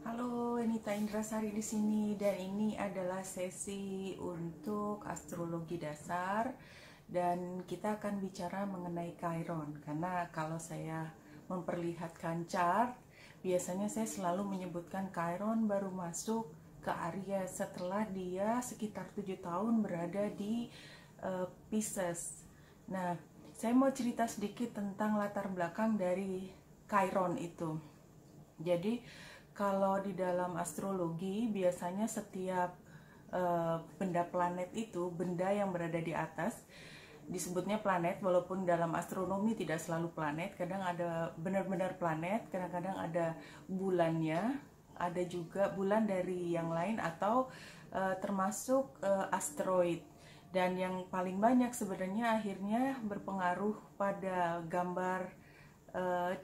Halo, Nita Indrasari di sini dan ini adalah sesi untuk astrologi dasar dan kita akan bicara mengenai Chiron karena kalau saya memperlihatkan chart biasanya saya selalu menyebutkan Chiron baru masuk ke Aries setelah dia sekitar 7 tahun berada di Pisces. Nah, saya mau cerita sedikit tentang latar belakang dari Chiron itu. Jadi kalau di dalam astrologi biasanya setiap benda planet itu, benda yang berada di atas disebutnya planet, walaupun dalam astronomi tidak selalu planet, kadang ada benar-benar planet, kadang-kadang ada bulannya, ada juga bulan dari yang lain atau termasuk asteroid. Dan yang paling banyak sebenarnya akhirnya berpengaruh pada gambar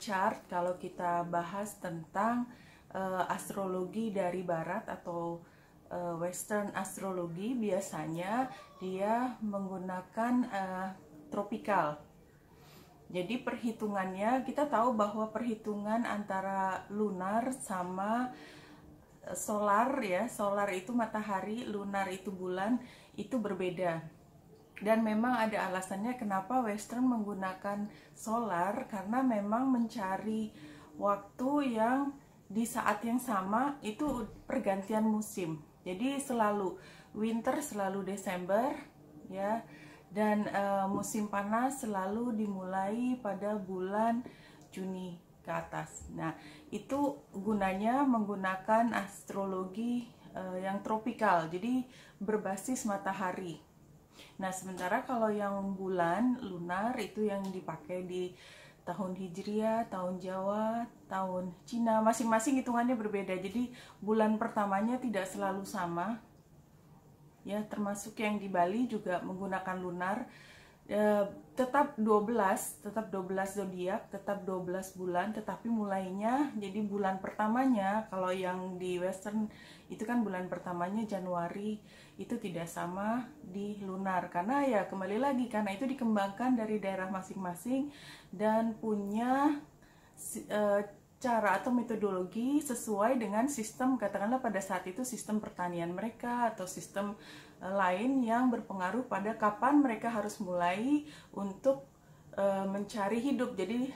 chart kalau kita bahas tentang astrologi dari barat atau western astrologi. Biasanya dia menggunakan tropikal. Jadi perhitungannya, kita tahu bahwa perhitungan antara lunar sama solar ya, solar itu matahari, lunar itu bulan, itu berbeda. Dan memang ada alasannya kenapa western menggunakan solar, karena memang mencari waktu yang di saat yang sama itu pergantian musim. Jadi selalu winter selalu Desember ya, dan musim panas selalu dimulai pada bulan Juni ke atas. Nah, itu gunanya menggunakan astrologi yang tropikal, jadi berbasis matahari. Nah, sementara kalau yang bulan lunar itu yang dipakai di tahun Hijriah, tahun Jawa, tahun Cina, masing-masing hitungannya berbeda. Jadi bulan pertamanya tidak selalu sama. Ya, termasuk yang di Bali juga menggunakan lunar. Tetap 12 zodiak, tetap 12 bulan, tetapi mulainya jadi bulan pertamanya kalau yang di western itu kan bulan pertamanya Januari, itu tidak sama di lunar karena ya kembali lagi karena itu dikembangkan dari daerah masing-masing dan punya cara atau metodologi sesuai dengan sistem, katakanlah pada saat itu sistem pertanian mereka atau sistem lain yang berpengaruh pada kapan mereka harus mulai untuk mencari hidup. Jadi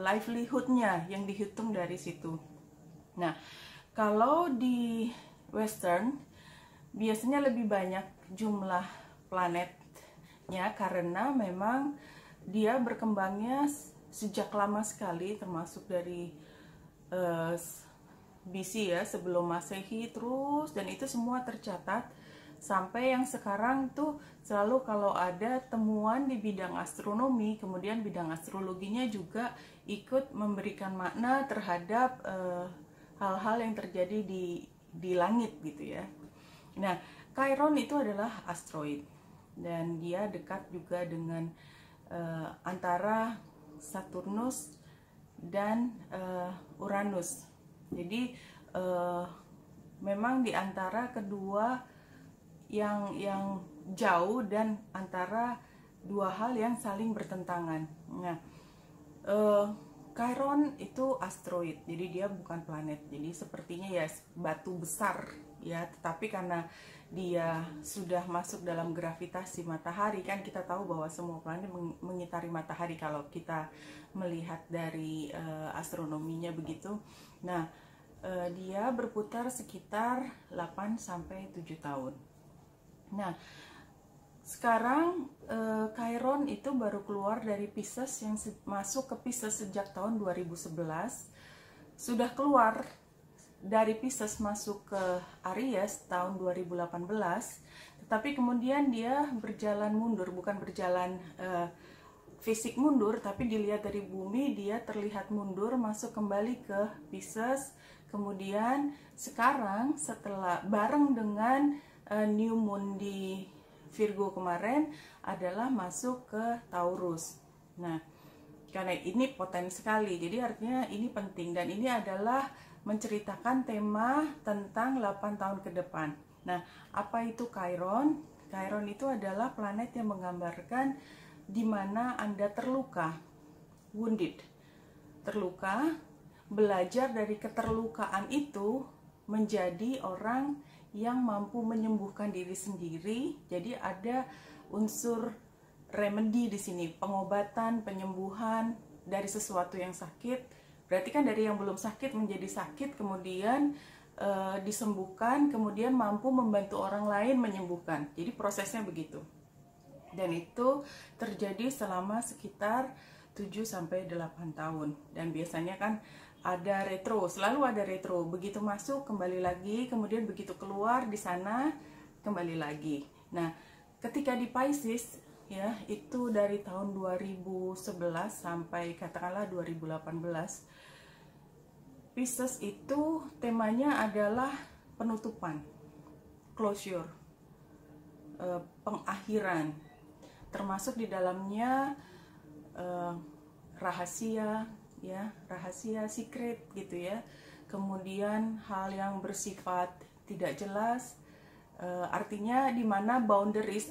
livelihoodnya yang dihitung dari situ. Nah, kalau di western biasanya lebih banyak jumlah planetnya karena memang dia berkembangnya sejak lama sekali, termasuk dari BC ya, sebelum Masehi terus, dan itu semua tercatat sampai yang sekarang tuh selalu kalau ada temuan di bidang astronomi, kemudian bidang astrologinya juga ikut memberikan makna terhadap hal-hal yang terjadi di langit gitu ya. Nah, Chiron itu adalah asteroid dan dia dekat juga dengan antara Saturnus dan Uranus. Jadi memang di antara kedua yang jauh dan antara dua hal yang saling bertentangan. Nah, Chiron itu asteroid, jadi dia bukan planet. Jadi sepertinya ya batu besar ya, tetapi karena dia sudah masuk dalam gravitasi matahari, kan kita tahu bahwa semua planet mengitari matahari kalau kita melihat dari astronominya begitu. Nah, dia berputar sekitar 8 sampai 7 tahun. Nah, sekarang Chiron itu baru keluar dari Pisces, yang masuk ke Pisces sejak tahun 2011. Sudah keluar dari Pisces masuk ke Aries tahun 2018, tetapi kemudian dia berjalan mundur, bukan berjalan fisik mundur, tapi dilihat dari bumi dia terlihat mundur, masuk kembali ke Pisces. Kemudian sekarang setelah bareng dengan new moon di Virgo kemarin adalah masuk ke Taurus. Nah, karena ini potensi sekali, jadi artinya ini penting dan ini adalah menceritakan tema tentang 8 tahun ke depan. Nah, apa itu Chiron? Chiron itu adalah planet yang menggambarkan di mana Anda terluka, wounded, terluka, belajar dari keterlukaan itu menjadi orang yang mampu menyembuhkan diri sendiri. Jadi ada unsur remedy di sini, pengobatan, penyembuhan dari sesuatu yang sakit. Berarti kan dari yang belum sakit menjadi sakit, kemudian disembuhkan, kemudian mampu membantu orang lain menyembuhkan. Jadi prosesnya begitu. Dan itu terjadi selama sekitar 7-8 tahun. Dan biasanya kan ada retro, selalu ada retro. Begitu masuk kembali lagi, kemudian begitu keluar di sana kembali lagi. Nah, ketika di Pisces ya, itu dari tahun 2011 sampai katakanlah 2018. Pisces itu temanya adalah penutupan, closure, pengakhiran, termasuk di dalamnya rahasia, ya, rahasia, secret gitu ya. Kemudian hal yang bersifat tidak jelas, artinya di mana boundaries,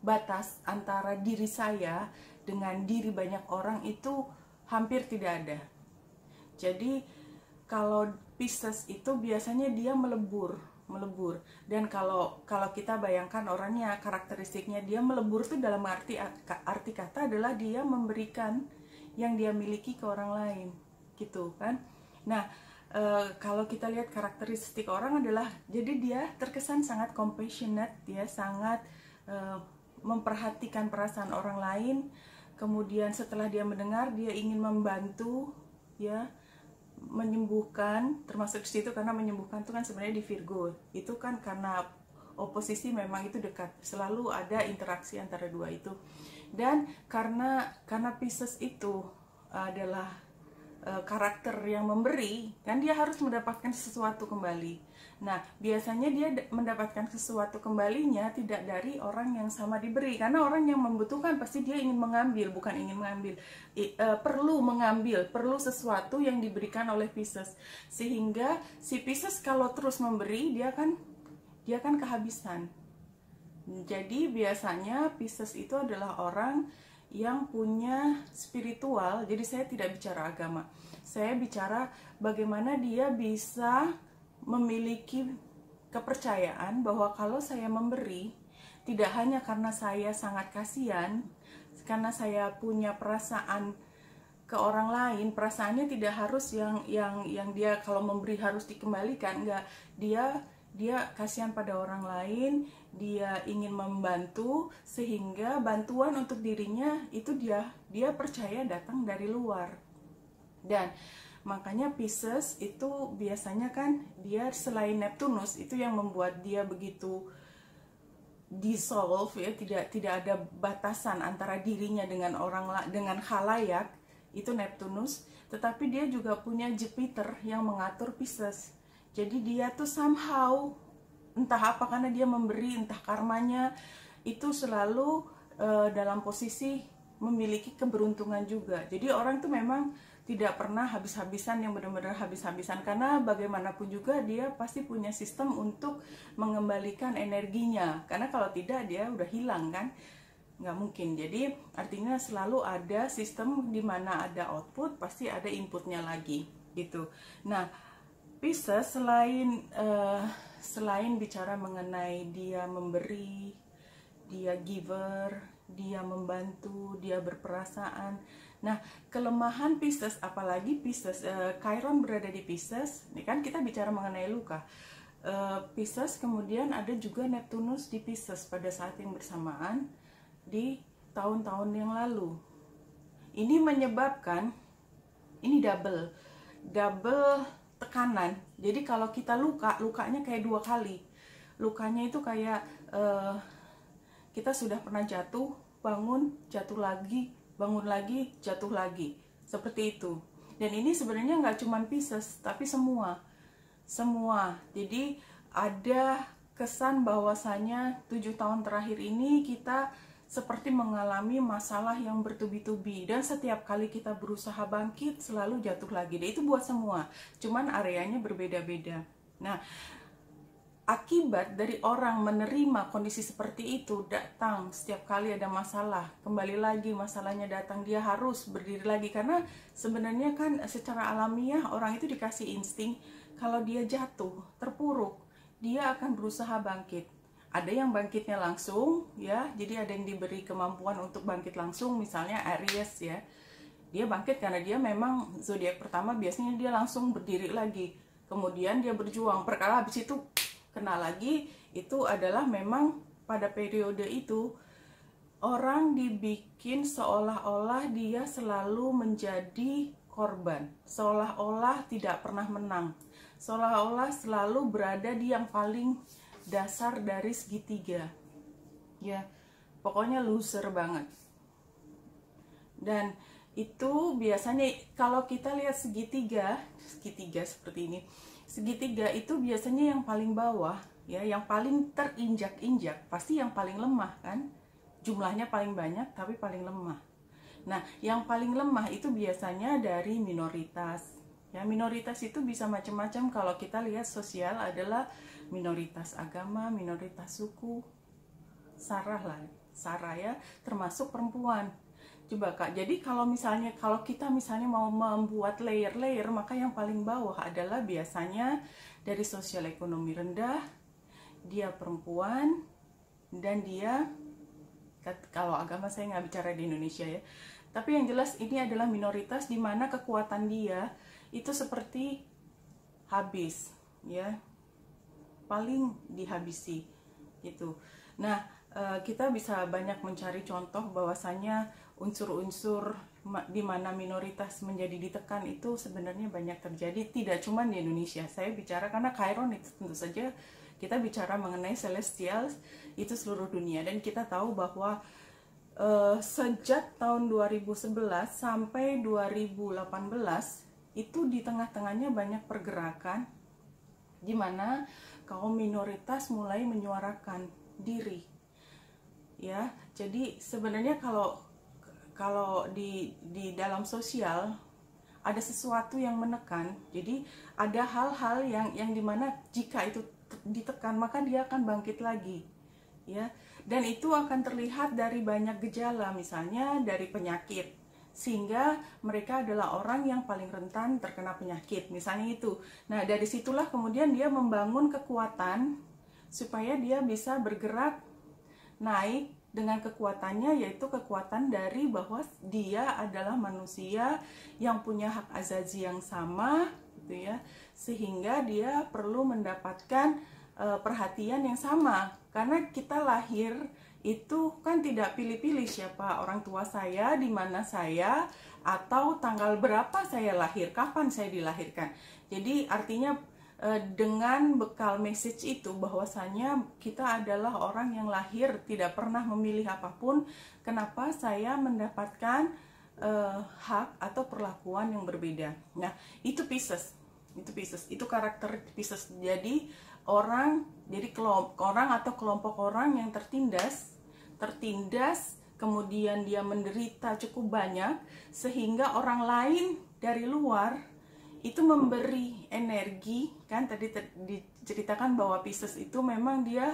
batas antara diri saya dengan diri banyak orang itu hampir tidak ada. Jadi kalau Pisces itu biasanya dia melebur. Dan kalau kita bayangkan orangnya, karakteristiknya dia melebur itu dalam arti kata adalah dia memberikan yang dia miliki ke orang lain, gitu kan. Nah, kalau kita lihat karakteristik orang adalah, jadi dia terkesan sangat compassionate, dia sangat memperhatikan perasaan orang lain. Kemudian setelah dia mendengar, dia ingin membantu, ya, menyembuhkan, termasuk di situ karena menyembuhkan itu kan sebenarnya di Virgo itu kan karena oposisi memang itu dekat, selalu ada interaksi antara dua itu. Dan karena Pisces itu adalah karakter yang memberi, kan dia harus mendapatkan sesuatu kembali. Nah, biasanya dia mendapatkan sesuatu kembalinya tidak dari orang yang sama diberi, karena orang yang membutuhkan pasti dia ingin mengambil, bukan ingin mengambil, perlu mengambil, perlu sesuatu yang diberikan oleh Pisces. Sehingga si Pisces kalau terus memberi, dia kan kehabisan. Jadi biasanya Pisces itu adalah orang yang punya spiritual. Jadi saya tidak bicara agama, saya bicara bagaimana dia bisa memiliki kepercayaan bahwa kalau saya memberi, tidak hanya karena saya sangat kasihan, karena saya punya perasaan ke orang lain, perasaannya tidak harus yang dia kalau memberi harus dikembalikan, enggak. Dia kasihan pada orang lain, dia ingin membantu, sehingga bantuan untuk dirinya itu dia percaya datang dari luar. Dan makanya Pisces itu biasanya kan dia selain Neptunus itu yang membuat dia begitu dissolve, ya, tidak ada batasan antara dirinya dengan dengan khalayak, itu Neptunus. Tetapi dia juga punya Jupiter yang mengatur Pisces. Jadi dia tuh somehow, entah apa karena dia memberi, entah karmanya, itu selalu dalam posisi memiliki keberuntungan juga. Jadi orang tuh memang tidak pernah habis-habisan, yang benar-benar habis-habisan, karena bagaimanapun juga dia pasti punya sistem untuk mengembalikan energinya, karena kalau tidak dia udah hilang kan, nggak mungkin. Jadi artinya selalu ada sistem di mana ada output pasti ada inputnya lagi gitu. Nah, Pisces selain bicara mengenai dia memberi, dia giver, dia membantu, dia berperasaan. Nah, kelemahan Pisces, apalagi Pisces, Chiron berada di Pisces, ini kan kita bicara mengenai luka. Pisces kemudian ada juga Neptunus di Pisces pada saat yang bersamaan di tahun-tahun yang lalu. Ini menyebabkan, ini double tekanan. Jadi kalau kita lukanya kayak 2 kali. Lukanya itu kayak kita sudah pernah jatuh, bangun, jatuh lagi, bangun lagi, jatuh lagi, seperti itu. Dan ini sebenarnya nggak cuma Pisces, tapi semua. Jadi ada kesan bahwasanya 7 tahun terakhir ini kita seperti mengalami masalah yang bertubi-tubi, dan setiap kali kita berusaha bangkit selalu jatuh lagi. Dan itu buat semua, cuman areanya berbeda-beda. Nah, akibat dari orang menerima kondisi seperti itu, datang setiap kali ada masalah, kembali lagi masalahnya datang, dia harus berdiri lagi. Karena sebenarnya kan secara alamiah orang itu dikasih insting kalau dia jatuh, terpuruk, dia akan berusaha bangkit. Ada yang bangkitnya langsung ya, jadi ada yang diberi kemampuan untuk bangkit langsung, misalnya Aries ya. Dia bangkit karena dia memang zodiak pertama, biasanya dia langsung berdiri lagi. Kemudian dia berjuang, perkara habis itu kena lagi. Itu adalah memang pada periode itu orang dibikin seolah-olah dia selalu menjadi korban, seolah-olah tidak pernah menang, seolah-olah selalu berada di yang paling dasar dari segitiga ya, pokoknya loser banget. Dan itu biasanya kalau kita lihat segitiga seperti ini, segitiga itu biasanya yang paling bawah ya, yang paling terinjak-injak, pasti yang paling lemah kan, jumlahnya paling banyak tapi paling lemah. Nah, yang paling lemah itu biasanya dari minoritas ya. Minoritas itu bisa macam-macam, kalau kita lihat sosial adalah minoritas agama, minoritas suku, Sarah ya, termasuk perempuan. Coba Kak, jadi kalau kita misalnya mau membuat layer-layer, maka yang paling bawah adalah biasanya dari sosial ekonomi rendah, dia perempuan, dan dia, kalau agama saya nggak bicara di Indonesia ya, tapi yang jelas ini adalah minoritas di mana kekuatan dia itu seperti habis ya, paling dihabisi gitu. Nah, kita bisa banyak mencari contoh bahwasanya unsur-unsur di mana minoritas menjadi ditekan itu sebenarnya banyak terjadi, tidak cuma di Indonesia. Saya bicara karena Chiron itu tentu saja kita bicara mengenai celestial, itu seluruh dunia. Dan kita tahu bahwa sejak tahun 2011 sampai 2018 itu di tengah-tengahnya banyak pergerakan di mana kaum minoritas mulai menyuarakan diri ya. Jadi sebenarnya kalau di dalam sosial ada sesuatu yang menekan, jadi ada hal-hal yang dimana jika itu ditekan maka dia akan bangkit lagi ya. Dan itu akan terlihat dari banyak gejala, misalnya dari penyakit, sehingga mereka adalah orang yang paling rentan terkena penyakit, misalnya itu. Nah, dari situlah kemudian dia membangun kekuatan supaya dia bisa bergerak naik dengan kekuatannya, yaitu kekuatan dari bahwa dia adalah manusia yang punya hak azazi yang sama gitu ya, sehingga dia perlu mendapatkan perhatian yang sama. Karena kita lahir itu kan tidak pilih-pilih siapa orang tua saya, di mana saya, atau tanggal berapa saya lahir, kapan saya dilahirkan. Jadi artinya dengan bekal message itu bahwasanya kita adalah orang yang lahir tidak pernah memilih apapun, kenapa saya mendapatkan hak atau perlakuan yang berbeda. Nah, itu Pisces, itu karakter Pisces. Jadi orang atau kelompok orang yang tertindas, kemudian dia menderita cukup banyak, sehingga orang lain dari luar itu memberi energi, kan tadi diceritakan bahwa Pisces itu memang dia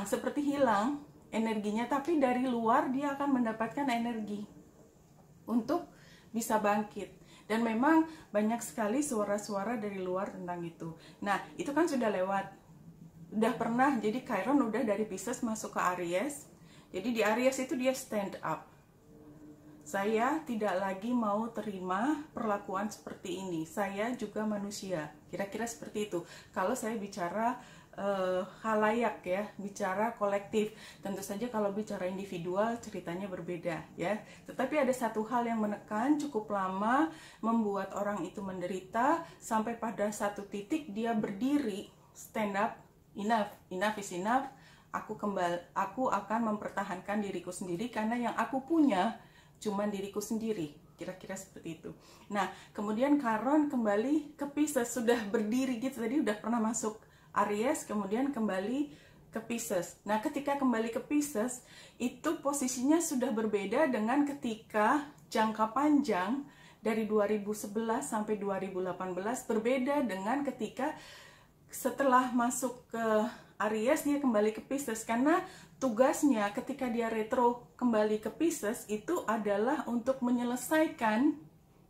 seperti hilang energinya, tapi dari luar dia akan mendapatkan energi untuk bisa bangkit. Dan memang banyak sekali suara-suara dari luar tentang itu. Nah, itu kan sudah lewat. Udah pernah, jadi Chiron udah dari Pisces masuk ke Aries. Jadi di Aries itu dia stand up. Saya tidak lagi mau terima perlakuan seperti ini. Saya juga manusia. Kira-kira seperti itu. Kalau saya bicara halayak ya, bicara kolektif. Tentu saja kalau bicara individual ceritanya berbeda ya. Tetapi ada satu hal yang menekan cukup lama, membuat orang itu menderita, sampai pada satu titik dia berdiri, stand up, enough is enough. Aku akan mempertahankan diriku sendiri karena yang aku punya cuman diriku sendiri. Kira-kira seperti itu. Nah, kemudian Chiron kembali ke Pisces, sudah berdiri gitu, tadi udah pernah masuk Aries, kemudian kembali ke Pisces. Nah, ketika kembali ke Pisces, itu posisinya sudah berbeda dengan ketika jangka panjang dari 2011 sampai 2018, berbeda dengan ketika setelah masuk ke Aries dia kembali ke Pisces, karena tugasnya ketika dia retro kembali ke Pisces itu adalah untuk menyelesaikan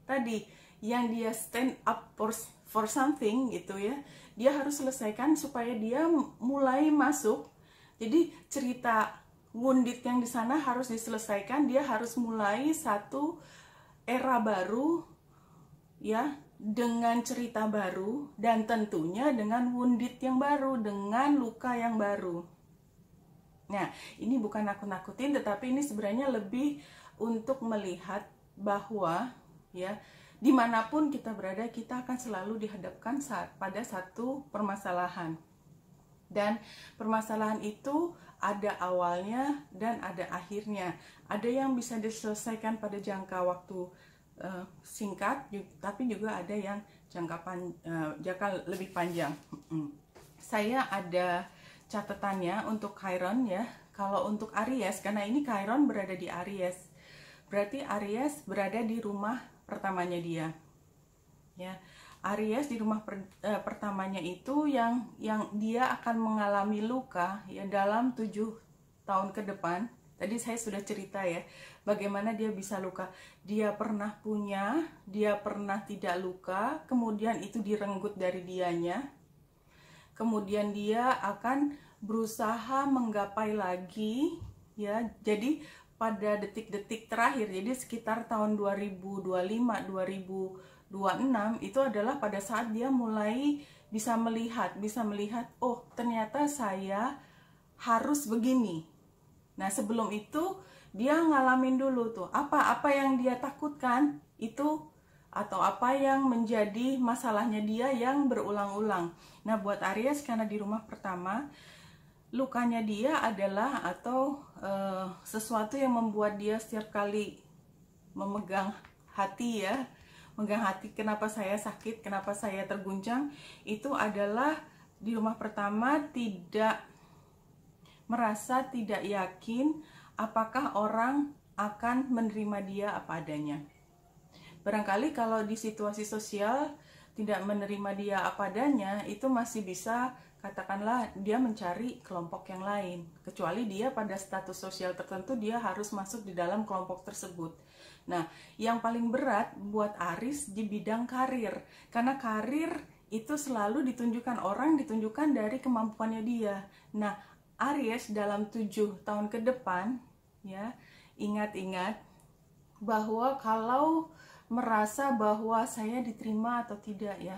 tadi yang dia stand up for something gitu ya. Dia harus selesaikan supaya dia mulai masuk. Jadi cerita wounded yang di sana harus diselesaikan, dia harus mulai satu era baru ya, dengan cerita baru, dan tentunya dengan wounded yang baru, dengan luka yang baru. Nah, ini bukan nakut-nakutin, tetapi ini sebenarnya lebih untuk melihat bahwa ya, dimanapun kita berada, kita akan selalu dihadapkan pada satu permasalahan. Dan permasalahan itu ada awalnya dan ada akhirnya. Ada yang bisa diselesaikan pada jangka waktu singkat, tapi juga ada yang jangka lebih panjang. Saya ada catatannya untuk Chiron ya. Kalau untuk Aries, karena ini Chiron berada di Aries, berarti Aries berada di rumah pertamanya dia. Ya, Aries di rumah pertamanya itu yang dia akan mengalami luka ya dalam 7 tahun ke depan. Tadi saya sudah cerita ya, bagaimana dia bisa luka. Dia pernah punya, dia pernah tidak luka, kemudian itu direnggut dari dianya. Kemudian dia akan berusaha menggapai lagi ya. Jadi pada detik-detik terakhir, jadi sekitar tahun 2025, 2026 itu adalah pada saat dia mulai bisa melihat, oh ternyata saya harus begini. Nah, sebelum itu dia ngalamin dulu tuh apa yang dia takutkan itu, atau apa yang menjadi masalahnya dia yang berulang-ulang. Nah, buat Aries karena di rumah pertama, lukanya dia adalah atau sesuatu yang membuat dia setiap kali memegang hati ya, memegang hati, kenapa saya sakit, kenapa saya terguncang, itu adalah di rumah pertama merasa tidak yakin apakah orang akan menerima dia apa adanya. Barangkali kalau di situasi sosial tidak menerima dia apa adanya, itu masih bisa, katakanlah dia mencari kelompok yang lain. Kecuali dia pada status sosial tertentu, dia harus masuk di dalam kelompok tersebut. Nah, yang paling berat buat Aries di bidang karir. Karena karir itu selalu ditunjukkan dari kemampuannya dia. Nah, Aries dalam 7 tahun ke depan ya, ingat-ingat bahwa kalau merasa bahwa saya diterima atau tidak ya,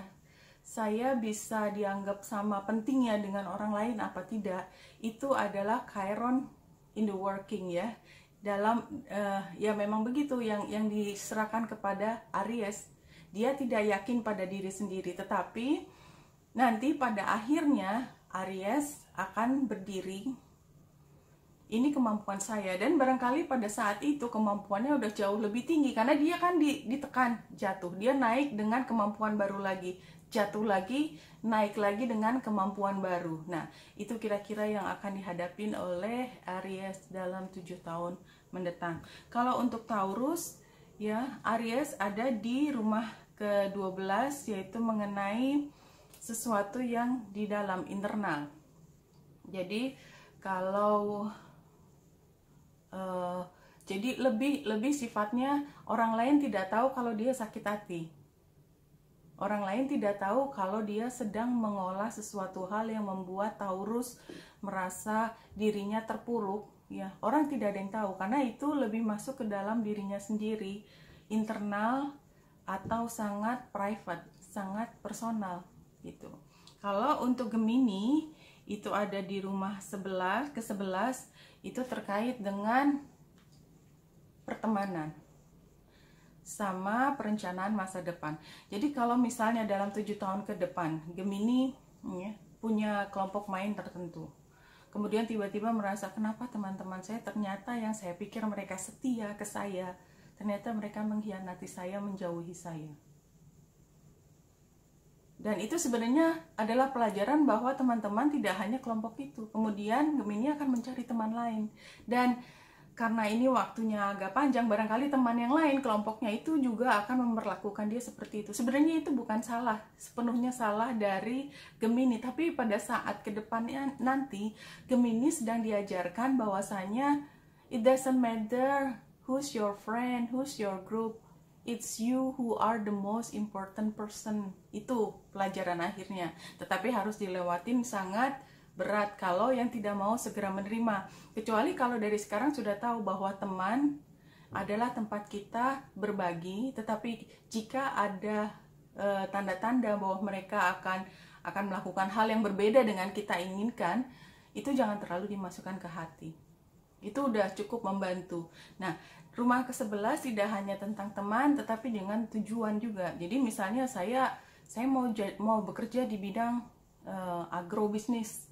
saya bisa dianggap sama pentingnya dengan orang lain apa tidak, itu adalah Chiron in the working ya. Dalam ya memang begitu yang diserahkan kepada Aries. Dia tidak yakin pada diri sendiri, tetapi nanti pada akhirnya Aries akan berdiri, ini kemampuan saya, dan barangkali pada saat itu kemampuannya udah jauh lebih tinggi karena dia kan ditekan, jatuh, dia naik dengan kemampuan baru lagi, jatuh lagi, naik lagi dengan kemampuan baru. Nah, itu kira-kira yang akan dihadapin oleh Aries dalam 7 tahun mendatang. Kalau untuk Taurus ya, Aries ada di rumah ke-12, yaitu mengenai sesuatu yang di dalam internal. Jadi kalau jadi lebih sifatnya orang lain tidak tahu kalau dia sakit hati. Orang lain tidak tahu kalau dia sedang mengolah sesuatu hal yang membuat Taurus merasa dirinya terpuruk ya. Orang tidak ada yang tahu karena itu lebih masuk ke dalam dirinya sendiri, internal atau sangat private, sangat personal gitu. Kalau untuk Gemini itu ada di rumah ke-11, itu terkait dengan pertemanan sama perencanaan masa depan. Jadi kalau misalnya dalam 7 tahun ke depan Gemini ya, punya kelompok main tertentu, kemudian tiba-tiba merasa kenapa teman-teman saya ternyata yang saya pikir mereka setia ke saya, ternyata mereka mengkhianati saya, menjauhi saya. Dan itu sebenarnya adalah pelajaran bahwa teman-teman tidak hanya kelompok itu. Kemudian Gemini akan mencari teman lain. Dan karena ini waktunya agak panjang, barangkali teman yang lain kelompoknya itu juga akan memperlakukan dia seperti itu. Sebenarnya itu bukan salah, sepenuhnya salah dari Gemini, tapi pada saat kedepannya nanti Gemini sedang diajarkan bahwasanya it doesn't matter who's your friend, who's your group, it's you who are the most important person. Itu pelajaran akhirnya, tetapi harus dilewatin sangat berat kalau yang tidak mau segera menerima. Kecuali kalau dari sekarang sudah tahu bahwa teman adalah tempat kita berbagi, tetapi jika ada tanda-tanda bahwa mereka akan melakukan hal yang berbeda dengan kita inginkan, itu jangan terlalu dimasukkan ke hati. Itu udah cukup membantu. Nah, rumah ke-11 tidak hanya tentang teman, tetapi dengan tujuan juga. Jadi misalnya saya mau bekerja di bidang agrobisnis.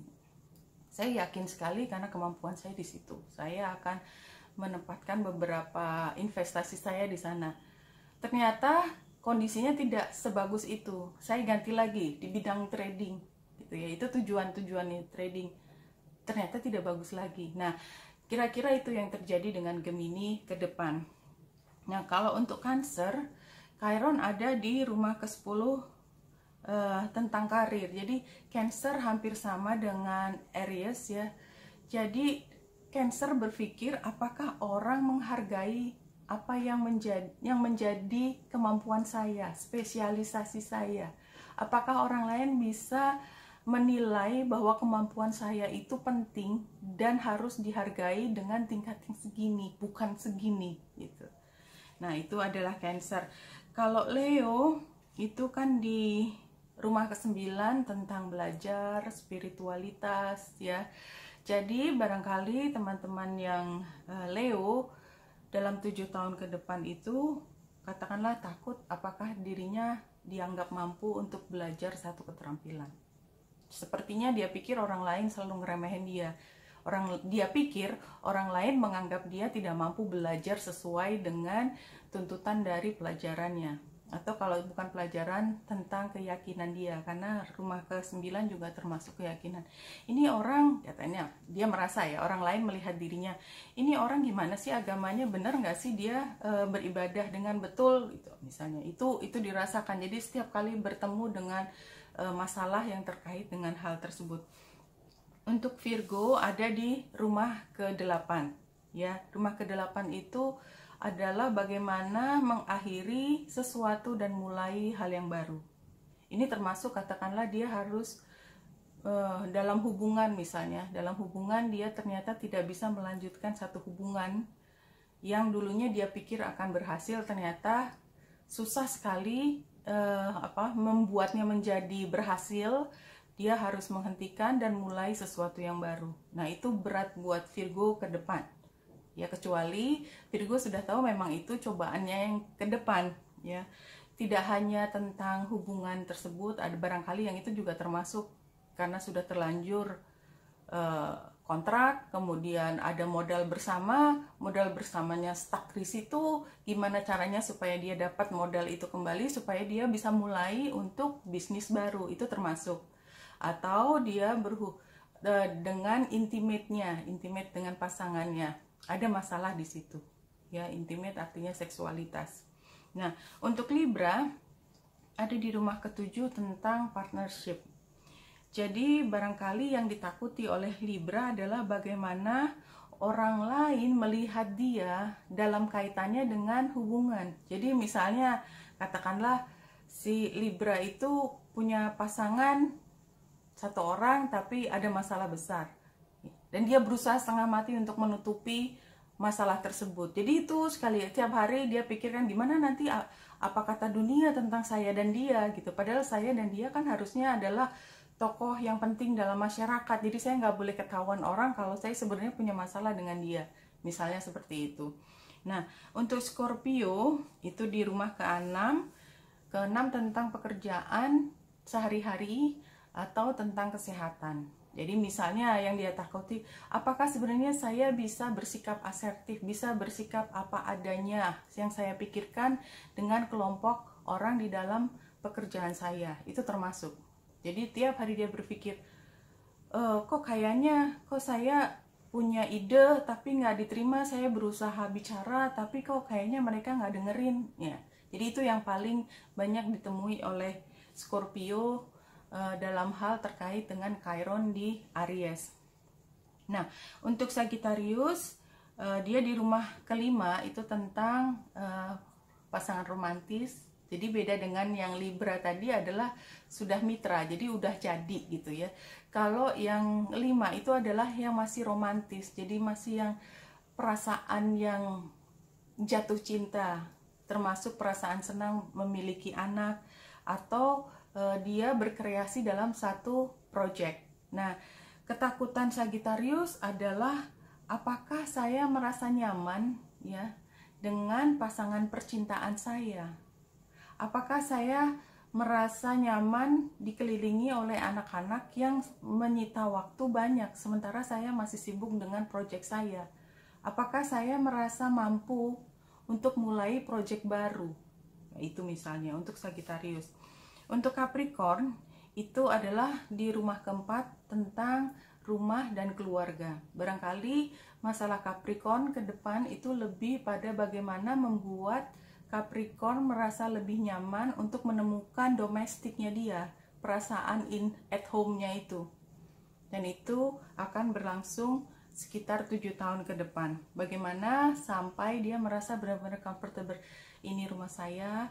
Saya yakin sekali karena kemampuan saya di situ. Saya akan menempatkan beberapa investasi saya di sana. Ternyata kondisinya tidak sebagus itu. Saya ganti lagi di bidang trading, gitu ya. Itu tujuannya trading. Ternyata tidak bagus lagi. Nah, kira-kira itu yang terjadi dengan Gemini ke depan. Nah, kalau untuk Cancer, Chiron ada di rumah ke-10 tentang karir. Jadi Cancer hampir sama dengan Aries ya. Jadi Cancer berpikir apakah orang menghargai apa yang menjadi kemampuan saya, spesialisasi saya. Apakah orang lain bisa menilai bahwa kemampuan saya itu penting dan harus dihargai dengan tingkat yang segini, bukan segini gitu. Nah, itu adalah Cancer. Kalau Leo itu kan di rumah ke-9 tentang belajar, spiritualitas ya. Jadi barangkali teman-teman yang Leo dalam 7 tahun ke depan itu katakanlah takut apakah dirinya dianggap mampu untuk belajar satu keterampilan. Sepertinya dia pikir orang lain selalu ngeremehin dia. Dia pikir orang lain menganggap dia tidak mampu belajar sesuai dengan tuntutan dari pelajarannya. Atau kalau bukan pelajaran, tentang keyakinan dia, karena rumah ke-9 juga termasuk keyakinan. Ini orang, katanya dia merasa ya, orang lain melihat dirinya, ini orang gimana sih agamanya, benar nggak sih dia beribadah dengan betul gitu, misalnya. Itu dirasakan. Jadi setiap kali bertemu dengan masalah yang terkait dengan hal tersebut. Untuk Virgo ada di rumah ke-8 ya. Rumah ke-8 itu adalah bagaimana mengakhiri sesuatu dan mulai hal yang baru. Ini termasuk katakanlah dia harus dalam hubungan misalnya. Dalam hubungan dia ternyata tidak bisa melanjutkan satu hubungan yang dulunya dia pikir akan berhasil, ternyata susah sekali membuatnya menjadi berhasil. Dia harus menghentikan dan mulai sesuatu yang baru. Nah, itu berat buat Virgo ke depan. Ya, kecuali Virgo sudah tahu memang itu cobaannya yang ke depan ya. Tidak hanya tentang hubungan tersebut, ada barangkali yang itu juga termasuk karena sudah terlanjur kontrak, kemudian ada modal bersamanya stuck di situ, gimana caranya supaya dia dapat modal itu kembali supaya dia bisa mulai untuk bisnis baru, itu termasuk. Atau dia dengan intimate dengan pasangannya, ada masalah di situ ya. Intimate artinya seksualitas. Nah, untuk Libra ada di rumah ke-7 tentang partnership. Jadi barangkali yang ditakuti oleh Libra adalah bagaimana orang lain melihat dia dalam kaitannya dengan hubungan. Jadi misalnya katakanlah si Libra itu punya pasangan satu orang tapi ada masalah besar, dan dia berusaha setengah mati untuk menutupi masalah tersebut. Jadi itu sekali tiap hari dia pikirkan gimana nanti apa kata dunia tentang saya dan dia gitu. Padahal saya dan dia kan harusnya adalah tokoh yang penting dalam masyarakat. Jadi saya nggak boleh ketahuan orang kalau saya sebenarnya punya masalah dengan dia. Misalnya seperti itu. Nah, untuk Scorpio itu di rumah ke-6 tentang pekerjaan sehari-hari atau tentang kesehatan. Jadi misalnya yang dia takuti, apakah sebenarnya saya bisa bersikap asertif, bisa bersikap apa adanya yang saya pikirkan dengan kelompok orang di dalam pekerjaan saya, itu termasuk. Jadi tiap hari dia berpikir, kok saya punya ide tapi nggak diterima, saya berusaha bicara tapi kok kayaknya mereka nggak dengerin ya. Jadi itu yang paling banyak ditemui oleh Scorpio dalam hal terkait dengan Chiron di Aries. Nah, untuk Sagittarius, dia di rumah kelima itu tentang pasangan romantis. Jadi beda dengan yang Libra tadi adalah sudah mitra, jadi udah jadi gitu ya. Kalau yang 5 itu adalah yang masih romantis, jadi masih yang perasaan yang jatuh cinta, termasuk perasaan senang memiliki anak, atau dia berkreasi dalam satu project. Nah, ketakutan Sagittarius adalah apakah saya merasa nyaman ya dengan pasangan percintaan saya? Apakah saya merasa nyaman dikelilingi oleh anak-anak yang menyita waktu banyak sementara saya masih sibuk dengan proyek saya? Apakah saya merasa mampu untuk mulai proyek baru? Nah, itu misalnya untuk Sagittarius. Untuk Capricorn itu adalah di rumah keempat tentang rumah dan keluarga. Barangkali masalah Capricorn ke depan itu lebih pada bagaimana membuat Capricorn merasa lebih nyaman untuk menemukan domestiknya dia, perasaan at home-nya itu. Dan itu akan berlangsung sekitar 7 tahun ke depan. Bagaimana sampai dia merasa benar-benar comfortable, ini rumah saya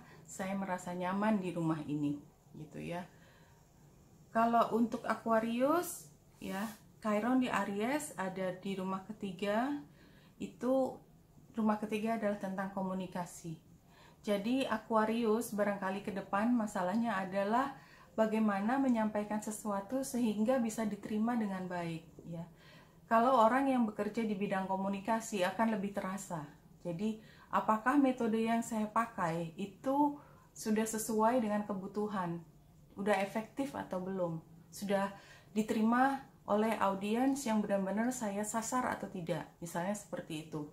merasa nyaman di rumah ini, gitu ya. Kalau untuk Aquarius, ya, Chiron di Aries ada di rumah ketiga. Itu rumah ketiga adalah tentang komunikasi. Jadi Aquarius barangkali ke depan masalahnya adalah bagaimana menyampaikan sesuatu sehingga bisa diterima dengan baik ya. Kalau orang yang bekerja di bidang komunikasi akan lebih terasa. Jadi apakah metode yang saya pakai itu sudah sesuai dengan kebutuhan? Udah efektif atau belum? Sudah diterima oleh audiens yang benar-benar saya sasar atau tidak? Misalnya seperti itu.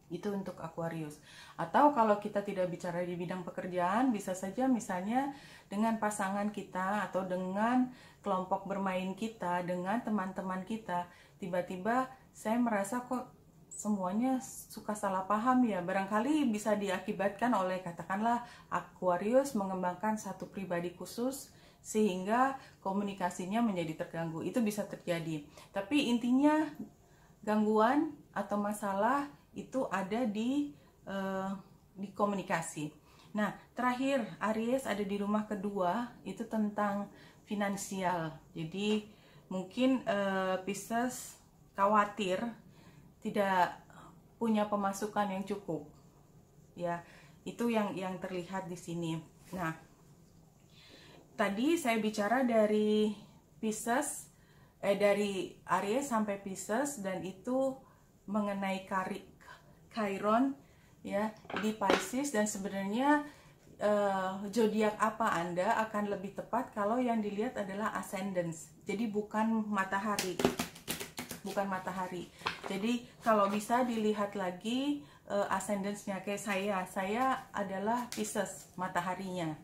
Itu untuk Aquarius. Atau kalau kita tidak bicara di bidang pekerjaan, bisa saja misalnya dengan pasangan kita atau dengan kelompok bermain kita, dengan teman-teman kita, tiba-tiba saya merasa kok semuanya suka salah paham ya. Barangkali bisa diakibatkan oleh katakanlah Aquarius mengembangkan satu pribadi khusus sehingga komunikasinya menjadi terganggu. Itu bisa terjadi. Tapi intinya gangguan atau masalah itu ada di komunikasi. Nah, terakhir Aries ada di rumah kedua, itu tentang finansial. Jadi mungkin Pisces khawatir tidak punya pemasukan yang cukup. Ya, itu yang terlihat di sini. Nah, tadi saya bicara dari Pisces, dari Aries sampai Pisces, dan itu mengenai Chiron ya di Pisces, dan sebenarnya zodiak apa Anda akan lebih tepat kalau yang dilihat adalah ascendance. Jadi bukan matahari. Jadi kalau bisa dilihat lagi ascendance-nya, kayak saya adalah Pisces mataharinya.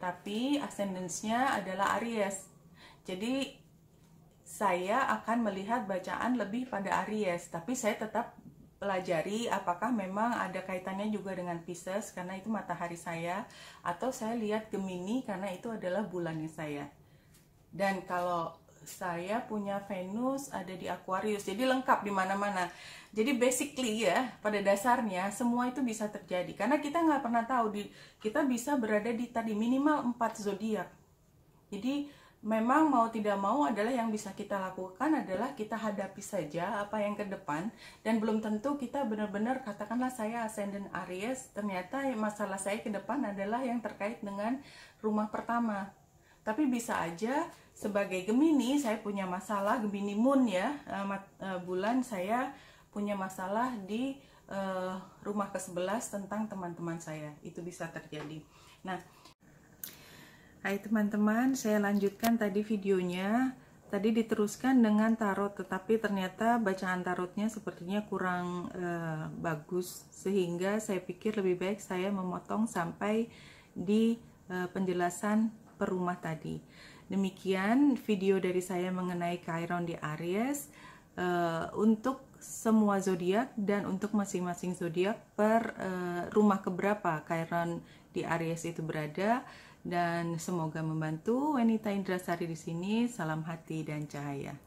Tapi ascendance-nya adalah Aries. Jadi saya akan melihat bacaan lebih pada Aries, tapi saya tetap pelajari apakah memang ada kaitannya juga dengan Pisces karena itu matahari saya, atau saya lihat Gemini karena itu adalah bulannya saya. Dan kalau saya punya Venus ada di Aquarius, jadi lengkap di mana-mana. Jadi basically ya, pada dasarnya semua itu bisa terjadi karena kita nggak pernah tahu kita bisa berada di tadi minimal 4 zodiak. Jadi memang mau tidak mau adalah yang bisa kita lakukan adalah kita hadapi saja apa yang ke depan, dan belum tentu kita benar-benar katakanlah saya ascendant Aries, ternyata masalah saya ke depan adalah yang terkait dengan rumah pertama. Tapi bisa aja sebagai Gemini saya punya masalah, Gemini Moon ya, bulan saya punya masalah di rumah ke-11 tentang teman-teman saya. Itu bisa terjadi. Nah, hai teman-teman, saya lanjutkan tadi videonya. Tadi diteruskan dengan tarot, tetapi ternyata bacaan tarotnya sepertinya kurang bagus, sehingga saya pikir lebih baik saya memotong sampai di penjelasan per rumah tadi. Demikian video dari saya mengenai Chiron di Aries. untuk semua zodiak dan untuk masing-masing zodiak per rumah keberapa Chiron di Aries itu berada. Dan semoga membantu wanita Indrasari di sini. Salam hati dan cahaya.